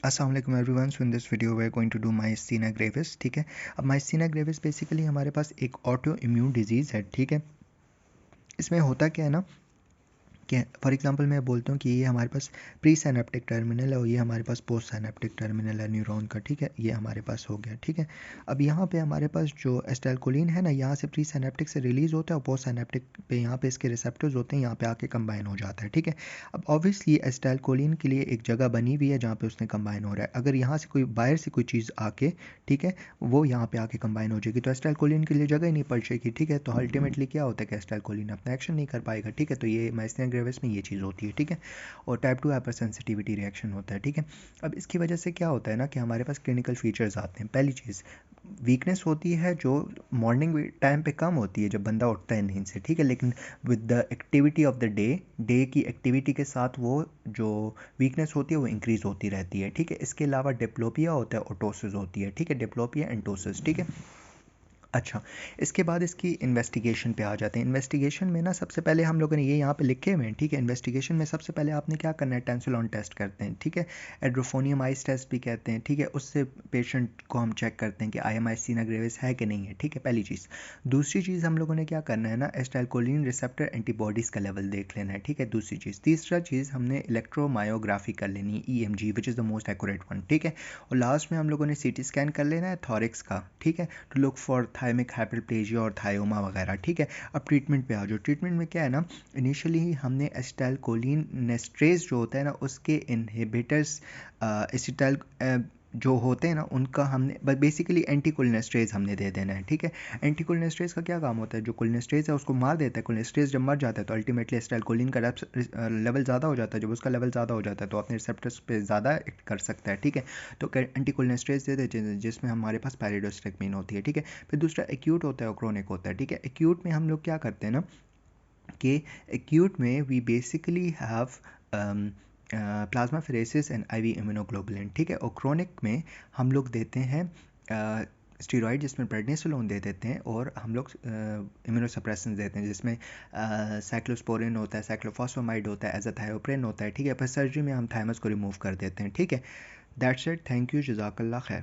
अस्सलाम वालेकुम everyone. So in this video we are going to do myasthenia gravis. ठीक है, अब माइस्थीनिया ग्रेविस बेसिकली हमारे पास एक ऑटो इम्यून डिजीज़ है। ठीक है, इसमें होता क्या है ना कि फॉर एग्जांपल मैं बोलता हूँ कि ये हमारे पास प्री साइनेप्टिक टर्मिनल है और ये हमारे पास पोस्ट साइनेप्टिक टर्मिनल है न्यूरॉन का। ठीक है, ये हमारे पास हो गया। ठीक है, अब यहाँ पे हमारे पास जो एसिटाइलकोलिन है ना, यहाँ से प्री साइनेप्टिक से रिलीज़ होता है और पोस्ट साइनेप्टिक पे यहाँ पे इसके रिसेप्टर्स होते हैं, यहाँ पे आके कंबाइन हो जाता है। ठीक है, अब ऑब्वियसली एसिटाइलकोलिन के लिए एक जगह बनी हुई है जहाँ पे उसने कंबाइन हो रहा है। अगर यहाँ से कोई बाहर से कोई चीज़ आके, ठीक है, वो यहाँ पे आके कंबाइन हो जाएगी तो एसिटाइलकोलिन के लिए जगह ही नहीं पड़ेगी। ठीक है, तो अल्टीमेटली क्या होता है कि एसिटाइलकोलिन अपना एक्शन नहीं कर पाएगा। ठीक है, तो ये माइस्थीनिया ग्रेविस में ये चीज़ होती है। ठीक है, और टाइप 2 हाइपर सेंसिटिविटी रिएक्शन होता है। ठीक है, अब इसकी वजह से क्या होता है ना कि हमारे पास क्लिनिकल फीचर्स आते हैं। पहली चीज़ वीकनेस होती है जो मॉर्निंग टाइम पे कम होती है जब बंदा उठता है नींद से। ठीक है, लेकिन with the activity of the day की एक्टिविटी के साथ वो जो वीकनेस होती है वो इंक्रीज़ होती रहती है। ठीक है, इसके अलावा डिप्लोपिया होता है, ओटोसिस होती है। ठीक है, डिप्लोपिया एंटोसिस। ठीक है, अच्छा, इसके बाद इसकी इन्वेस्टिगेशन पे आ जाते हैं। इन्वेस्टिगेशन में ना सबसे पहले हम लोगों ने ये यहाँ पे लिखे हुए हैं। ठीक है, इन्वेस्टिगेशन में सबसे पहले आपने क्या करना है, टेंसिलॉन टेस्ट करते हैं। ठीक है, एड्रोफोनियम आइस टेस्ट भी कहते हैं। ठीक है, उससे पेशेंट को हम चेक करते हैं कि आई माइस्थीनिया ग्रेविस है कि नहीं है। ठीक है, पहली चीज़। दूसरी चीज़ हम लोगों ने क्या करना है ना, एसिटाइलकोलिन रिसेप्टर एंटीबॉडीज़ का लेवल देख लेना है। ठीक है, दूसरी चीज़। तीसरा चीज़ हमने इलेक्ट्रोमायोग्राफी कर लेनी है, EMG which is the most accurate one. ठीक है, और लास्ट में हम लोगों ने CT स्कैन कर लेना है थॉरिक्स का। ठीक है, टू लुक फॉर थायमिक हाइपरप्लेजिया और थायोमा वगैरह। ठीक है, अब ट्रीटमेंट पे आ जाओ। ट्रीटमेंट में क्या है ना, इनिशियली हमने एसिटाइलकोलिन नेस्ट्रेज जो होता है ना उसके इनहिबिटर्स एसिटाइल जो होते हैं ना उनका हमने बेसिकली एंटीकोलिनेस्ट्रेज हमने दे देना है। ठीक है, एंटीकोलिनेस्ट्रेज का क्या काम होता है, जो कोलिनेस्ट्रेज है उसको मार देता है। कोलिनेस्ट्रेज जब मर जाता है तो अल्टीमेटली एसिटाइलकोलिन का लेवल ज़्यादा हो जाता है। जब उसका लेवल ज़्यादा हो जाता है तो अपने रिसेप्टर्स पे ज़्यादा एक्ट कर सकता है। ठीक है, तो एंटीकोलिनेस्ट्रेज दे देते हैं जिसमें हमारे पास पायरिडोस्ट्रिक्मीन होती है। ठीक है, फिर दूसरा एक्यूट होता है और क्रोनिक होता है। ठीक है, एक्यूट में हम लोग क्या करते हैं ना कि एक्यूट में we basically have plasmapheresis and IV immunoglobulin. ठीक है, और क्रोनिक में हम लोग देते हैं स्टीरॉइड जिसमें प्रेडनिसोलोन दे देते हैं और हम लोग इम्यूनोसप्रेसेंस देते हैं जिसमें साइक्लोस्पोरिन होता है, साइक्लोफॉस्फेमाइड होता है, एजाथायोप्रिन होता है। ठीक है, पर सर्जरी में हम थायमस को रिमूव कर देते हैं। ठीक है, दैट्स इट, थैंक यू, जज़ाकल्लाह खैर।